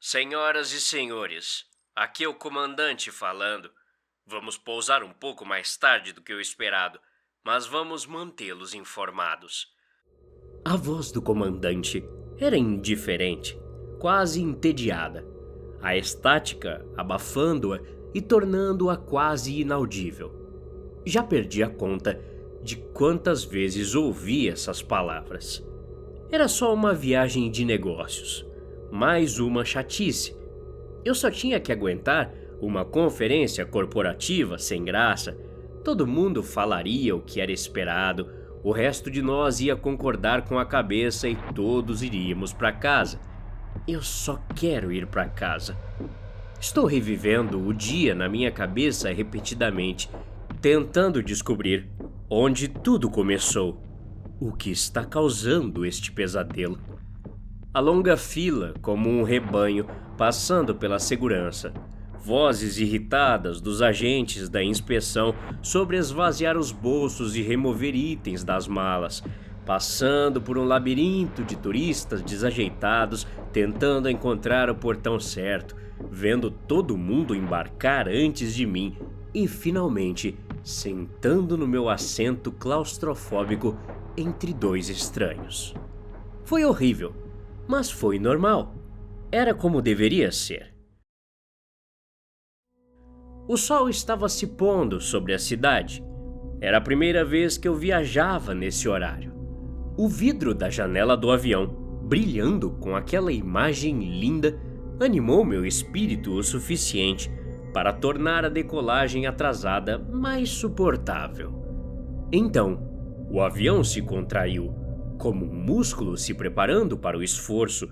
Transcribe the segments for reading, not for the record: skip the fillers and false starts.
Senhoras e senhores, aqui é o comandante falando. Vamos pousar um pouco mais tarde do que o esperado, mas vamos mantê-los informados. A voz do comandante era indiferente, quase entediada, a estática abafando-a e tornando-a quase inaudível. Já perdi a conta de quantas vezes ouvi essas palavras. Era só uma viagem de negócios, mais uma chatice. Eu só tinha que aguentar uma conferência corporativa sem graça. Todo mundo falaria o que era esperado, o resto de nós ia concordar com a cabeça e todos iríamos para casa. Eu só quero ir para casa. Estou revivendo o dia na minha cabeça repetidamente, tentando descobrir onde tudo começou, o que está causando este pesadelo. A longa fila, como um rebanho, passando pela segurança. Vozes irritadas dos agentes da inspeção sobre esvaziar os bolsos e remover itens das malas, passando por um labirinto de turistas desajeitados tentando encontrar o portão certo, vendo todo mundo embarcar antes de mim e finalmente sentando no meu assento claustrofóbico entre dois estranhos. Foi horrível, mas foi normal. Era como deveria ser. O sol estava se pondo sobre a cidade. Era a primeira vez que eu viajava nesse horário. O vidro da janela do avião, brilhando com aquela imagem linda, animou meu espírito o suficiente para tornar a decolagem atrasada mais suportável. Então, o avião se contraiu, como um músculo se preparando para o esforço.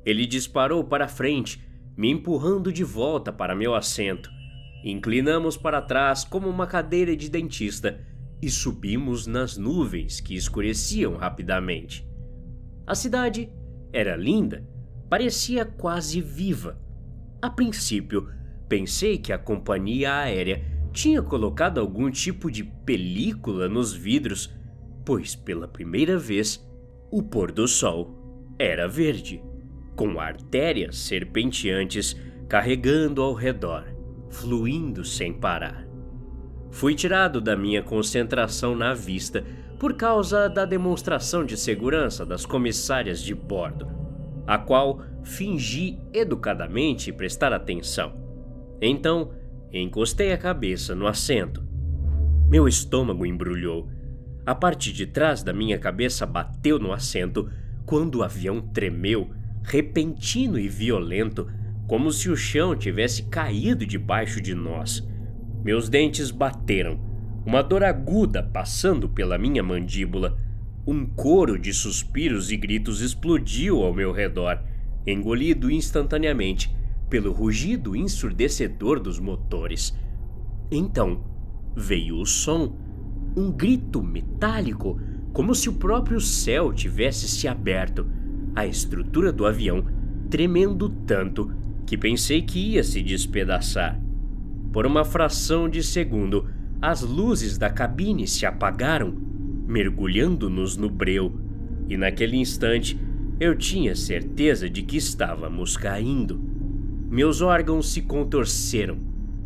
Ele disparou para frente, me empurrando de volta para meu assento. Inclinamos para trás como uma cadeira de dentista e subimos nas nuvens que escureciam rapidamente. A cidade era linda, parecia quase viva. A princípio, pensei que a companhia aérea tinha colocado algum tipo de película nos vidros, pois pela primeira vez o pôr do sol era verde, com artérias serpenteantes carregando ao redor, fluindo sem parar. Fui tirado da minha concentração na vista por causa da demonstração de segurança das comissárias de bordo, a qual fingi educadamente prestar atenção. Então, encostei a cabeça no assento. Meu estômago embrulhou. A parte de trás da minha cabeça bateu no assento quando o avião tremeu, repentino e violento, como se o chão tivesse caído debaixo de nós. Meus dentes bateram, uma dor aguda passando pela minha mandíbula. Um coro de suspiros e gritos explodiu ao meu redor, engolido instantaneamente pelo rugido ensurdecedor dos motores. Então, veio o som, um grito metálico, como se o próprio céu tivesse se aberto, a estrutura do avião tremendo tanto que pensei que ia se despedaçar. Por uma fração de segundo, as luzes da cabine se apagaram, mergulhando-nos no breu, e naquele instante eu tinha certeza de que estávamos caindo. Meus órgãos se contorceram,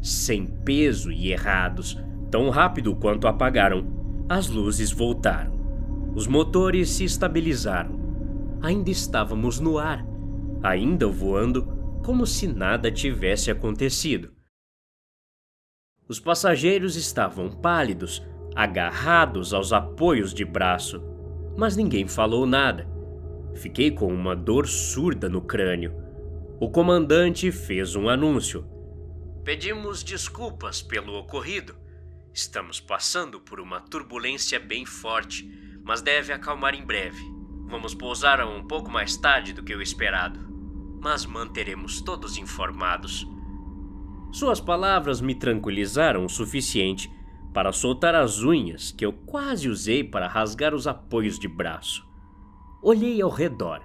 sem peso e errados, tão rápido quanto apagaram. As luzes voltaram. Os motores se estabilizaram. Ainda estávamos no ar, ainda voando como se nada tivesse acontecido. Os passageiros estavam pálidos, agarrados aos apoios de braço, mas ninguém falou nada. Fiquei com uma dor surda no crânio. O comandante fez um anúncio. Pedimos desculpas pelo ocorrido. Estamos passando por uma turbulência bem forte, mas deve acalmar em breve. Vamos pousar um pouco mais tarde do que o esperado, mas manteremos todos informados. Suas palavras me tranquilizaram o suficiente para soltar as unhas que eu quase usei para rasgar os apoios de braço. Olhei ao redor,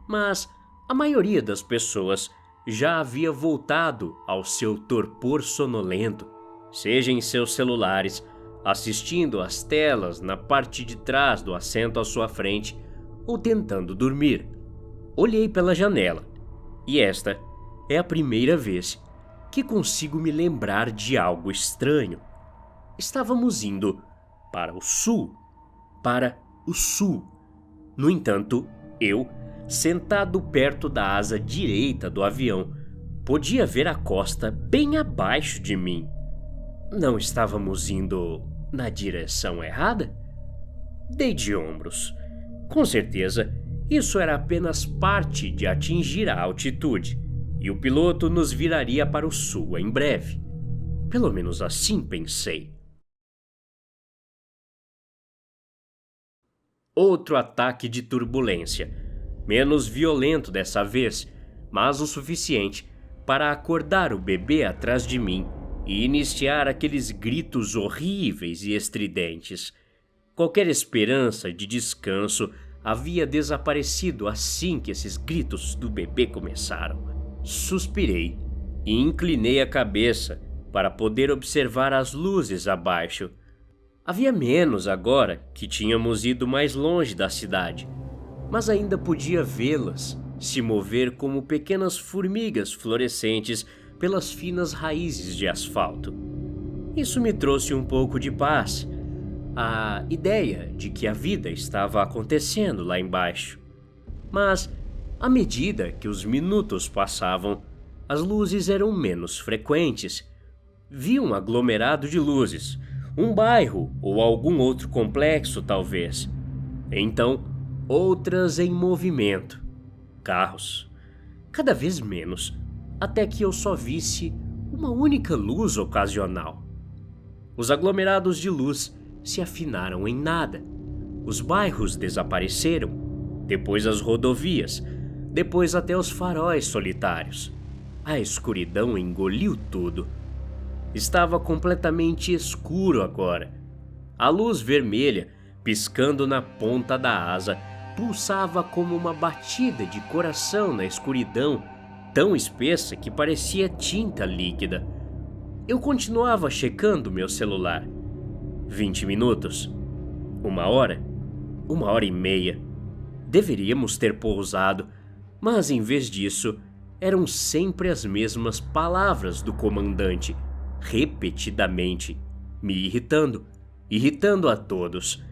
mas a maioria das pessoas já havia voltado ao seu torpor sonolento, seja em seus celulares, assistindo às telas na parte de trás do assento à sua frente, ou tentando dormir. Olhei pela janela, e esta É a primeira vez que consigo me lembrar de algo estranho. Estávamos indo para o sul. Para o sul. No entanto, eu, sentado perto da asa direita do avião, podia ver a costa bem abaixo de mim. Não estávamos indo na direção errada? Dei de ombros. Com certeza, isso era apenas parte de atingir a altitude, e o piloto nos viraria para o sul em breve. Pelo menos assim pensei. Outro ataque de turbulência, menos violento dessa vez, mas o suficiente para acordar o bebê atrás de mim e iniciar aqueles gritos horríveis e estridentes. Qualquer esperança de descanso havia desaparecido assim que esses gritos do bebê começaram. Suspirei e inclinei a cabeça para poder observar as luzes abaixo. Havia menos agora que tínhamos ido mais longe da cidade, mas ainda podia vê-las se mover como pequenas formigas fluorescentes pelas finas raízes de asfalto. Isso me trouxe um pouco de paz, a ideia de que a vida estava acontecendo lá embaixo. Mas, à medida que os minutos passavam, as luzes eram menos frequentes. Vi um aglomerado de luzes, um bairro ou algum outro complexo, talvez. Então, outras em movimento. Carros. Cada vez menos, até que eu só visse uma única luz ocasional. Os aglomerados de luz se afinaram em nada. Os bairros desapareceram, depois as rodovias, depois até os faróis solitários. A escuridão engoliu tudo. Estava completamente escuro agora. A luz vermelha, piscando na ponta da asa, pulsava como uma batida de coração na escuridão, tão espessa que parecia tinta líquida. Eu continuava checando meu celular. 20 minutos. 1 hora. 1 hora e meia. Deveríamos ter pousado, mas em vez disso, eram sempre as mesmas palavras do comandante, repetidamente, me irritando a todos.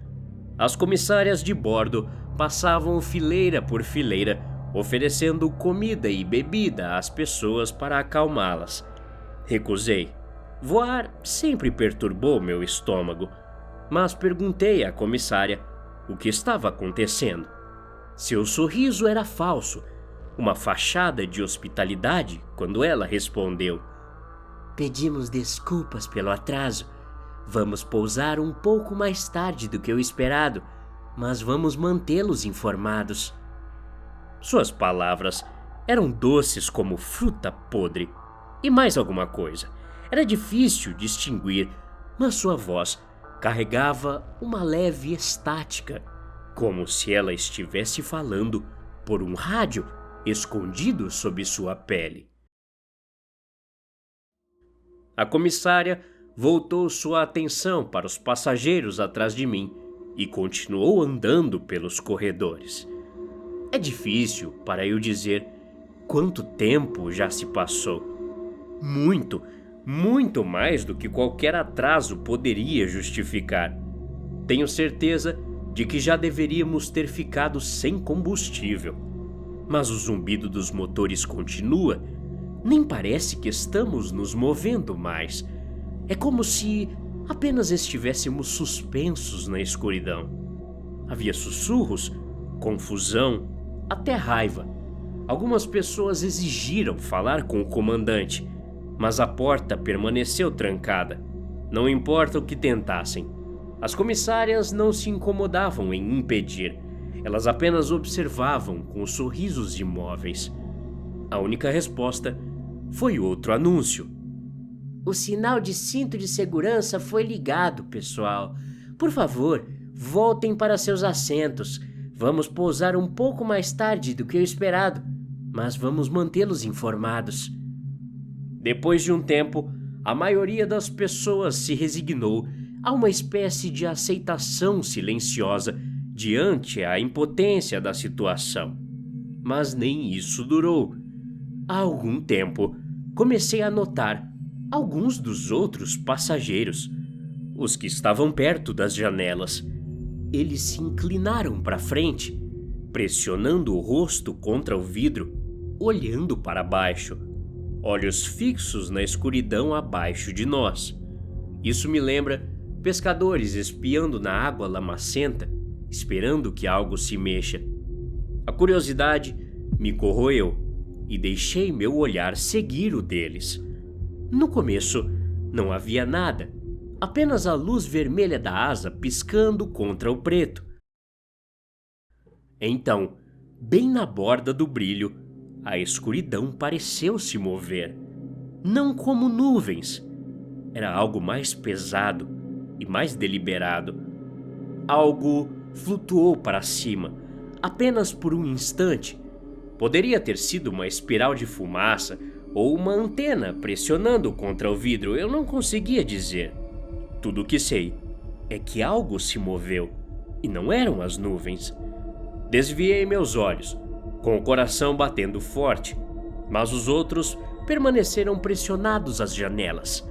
As comissárias de bordo passavam fileira por fileira, oferecendo comida e bebida às pessoas para acalmá-las. Recusei. Voar sempre perturbou meu estômago, mas perguntei à comissária o que estava acontecendo. Seu sorriso era falso, uma fachada de hospitalidade, quando ela respondeu: "Pedimos desculpas pelo atraso. Vamos pousar um pouco mais tarde do que o esperado, mas vamos mantê-los informados." Suas palavras eram doces como fruta podre. E mais alguma coisa. Era difícil distinguir, mas sua voz carregava uma leve estática, como se ela estivesse falando por um rádio escondido sob sua pele. A comissária voltou sua atenção para os passageiros atrás de mim e continuou andando pelos corredores. É difícil para eu dizer quanto tempo já se passou. Muito mais do que qualquer atraso poderia justificar. Tenho certeza de que já deveríamos ter ficado sem combustível. Mas o zumbido dos motores continua. Nem parece que estamos nos movendo mais. É como se apenas estivéssemos suspensos na escuridão. Havia sussurros, confusão, até raiva. Algumas pessoas exigiram falar com o comandante, mas a porta permaneceu trancada. Não importa o que tentassem. As comissárias não se incomodavam em impedir. Elas apenas observavam com sorrisos imóveis. A única resposta foi outro anúncio. "O sinal de cinto de segurança foi ligado, pessoal. Por favor, voltem para seus assentos. Vamos pousar um pouco mais tarde do que o esperado, mas vamos mantê-los informados." Depois de um tempo, a maioria das pessoas se resignou a uma espécie de aceitação silenciosa diante a impotência da situação. Mas nem isso durou. Há algum tempo, comecei a notar alguns dos outros passageiros, os que estavam perto das janelas. Eles se inclinaram para frente, pressionando o rosto contra o vidro, olhando para baixo, olhos fixos na escuridão abaixo de nós. Isso me lembra pescadores espiando na água lamacenta, esperando que algo se mexa. A curiosidade me corroeu e deixei meu olhar seguir o deles. No começo, não havia nada, apenas a luz vermelha da asa piscando contra o preto. Então, bem na borda do brilho, a escuridão pareceu se mover. Não como nuvens. Era algo mais pesado e mais deliberado. Algo flutuou para cima, apenas por um instante. Poderia ter sido uma espiral de fumaça ou uma antena pressionando contra o vidro, eu não conseguia dizer. Tudo o que sei é que algo se moveu, e não eram as nuvens. Desviei meus olhos, com o coração batendo forte, mas os outros permaneceram pressionados às janelas.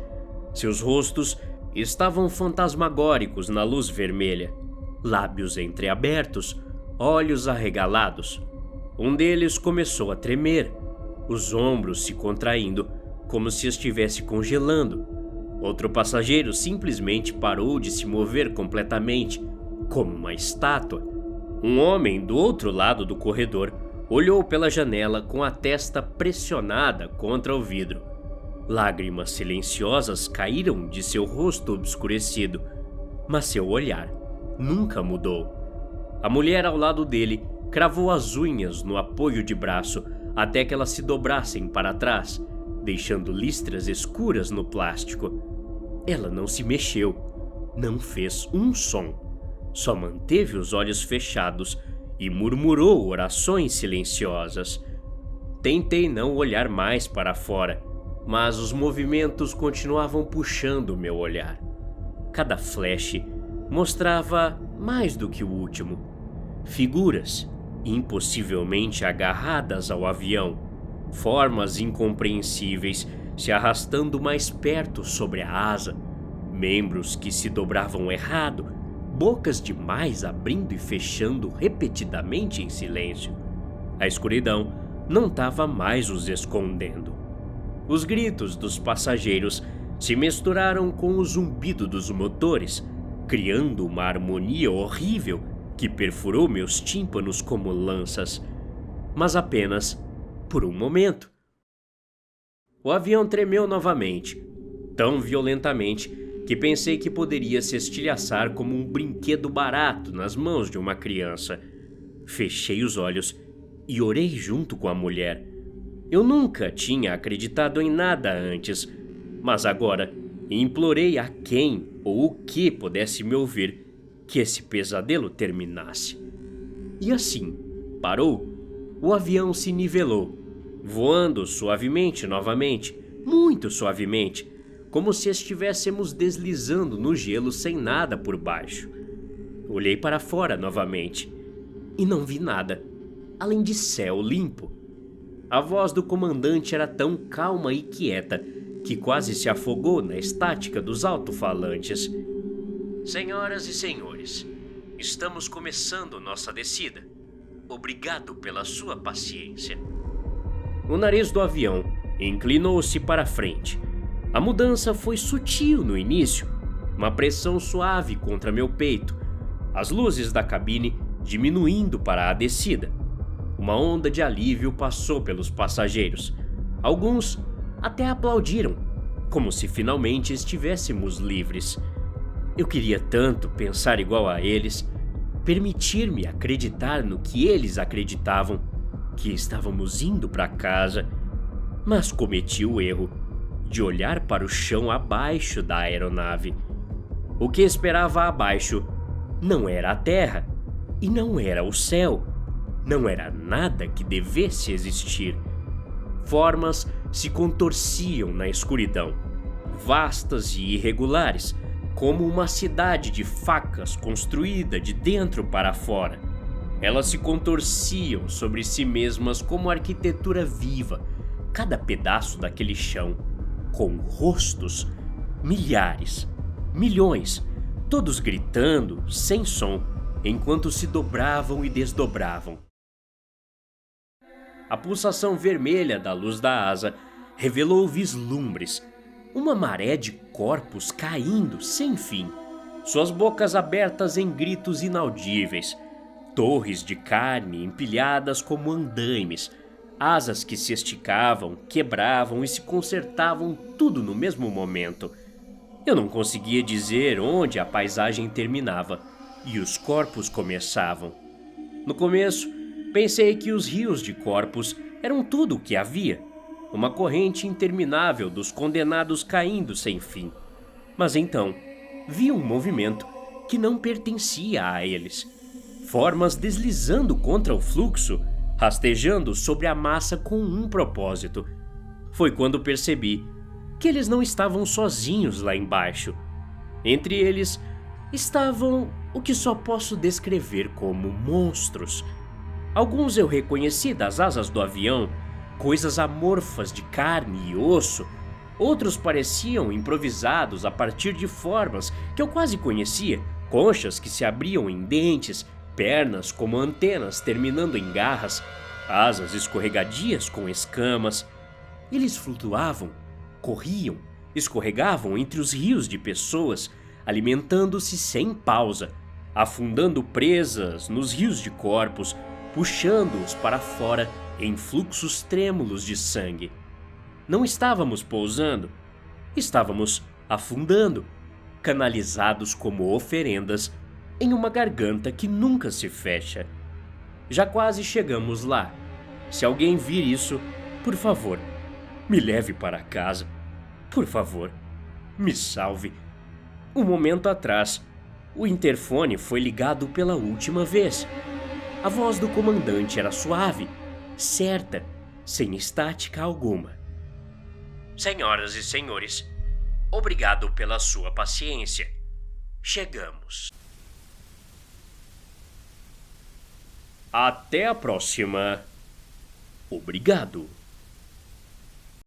Seus rostos estavam fantasmagóricos na luz vermelha, lábios entreabertos, olhos arregalados. Um deles começou a tremer, os ombros se contraindo, como se estivesse congelando. Outro passageiro simplesmente parou de se mover completamente, como uma estátua. Um homem do outro lado do corredor olhou pela janela com a testa pressionada contra o vidro. Lágrimas silenciosas caíram de seu rosto obscurecido, mas seu olhar nunca mudou. A mulher ao lado dele cravou as unhas no apoio de braço até que elas se dobrassem para trás, deixando listras escuras no plástico. Ela não se mexeu, não fez um som, só manteve os olhos fechados e murmurou orações silenciosas. Tentei não olhar mais para fora, mas os movimentos continuavam puxando meu olhar. Cada flash mostrava mais do que o último. Figuras impossivelmente agarradas ao avião, formas incompreensíveis se arrastando mais perto sobre a asa, membros que se dobravam errado, bocas demais abrindo e fechando repetidamente em silêncio. A escuridão não estava mais os escondendo. Os gritos dos passageiros se misturaram com o zumbido dos motores, criando uma harmonia horrível que perfurou meus tímpanos como lanças, mas apenas por um momento. O avião tremeu novamente, tão violentamente que pensei que poderia se estilhaçar como um brinquedo barato nas mãos de uma criança. Fechei os olhos e orei junto com a mulher. Eu nunca tinha acreditado em nada antes, mas agora implorei a quem ou o que pudesse me ouvir que esse pesadelo terminasse. E assim, parou. O avião se nivelou, voando suavemente novamente, muito suavemente, como se estivéssemos deslizando no gelo sem nada por baixo. Olhei para fora novamente e não vi nada, além de céu limpo. A voz do comandante era tão calma e quieta que quase se afogou na estática dos alto-falantes. Senhoras e senhores, estamos começando nossa descida. Obrigado pela sua paciência. O nariz do avião inclinou-se para frente. A mudança foi sutil no início, uma pressão suave contra meu peito, as luzes da cabine diminuindo para a descida. Uma onda de alívio passou pelos passageiros. Alguns até aplaudiram, como se finalmente estivéssemos livres. Eu queria tanto pensar igual a eles, permitir-me acreditar no que eles acreditavam, que estávamos indo para casa, mas cometi o erro de olhar para o chão abaixo da aeronave. O que esperava abaixo não era a terra e não era o céu, não era nada que devesse existir. Formas se contorciam na escuridão, vastas e irregulares, como uma cidade de facas construída de dentro para fora. Elas se contorciam sobre si mesmas como arquitetura viva, cada pedaço daquele chão, com rostos, milhares, milhões, todos gritando, sem som, enquanto se dobravam e desdobravam. A pulsação vermelha da luz da asa revelou vislumbres, uma maré de corpos caindo sem fim, suas bocas abertas em gritos inaudíveis, torres de carne empilhadas como andaimes, asas que se esticavam, quebravam e se consertavam tudo no mesmo momento. Eu não conseguia dizer onde a paisagem terminava e os corpos começavam. No começo, pensei que os rios de corpos eram tudo o que havia, uma corrente interminável dos condenados caindo sem fim. Mas então, vi um movimento que não pertencia a eles. Formas deslizando contra o fluxo, rastejando sobre a massa com um propósito. Foi quando percebi que eles não estavam sozinhos lá embaixo. Entre eles estavam o que só posso descrever como monstros. Alguns eu reconheci das asas do avião, coisas amorfas de carne e osso. Outros pareciam improvisados a partir de formas que eu quase conhecia, conchas que se abriam em dentes, pernas como antenas terminando em garras, asas escorregadias com escamas. Eles flutuavam, corriam, escorregavam entre os rios de pessoas, alimentando-se sem pausa, afundando presas nos rios de corpos, puxando-os para fora em fluxos trêmulos de sangue. Não estávamos pousando, estávamos afundando, canalizados como oferendas em uma garganta que nunca se fecha. Já quase chegamos lá. Se alguém vir isso, por favor, me leve para casa. Por favor, me salve. Um momento atrás, o interfone foi ligado pela última vez. A voz do comandante era suave, certa, sem estática alguma. Senhoras e senhores, obrigado pela sua paciência. Chegamos. Até a próxima. Obrigado.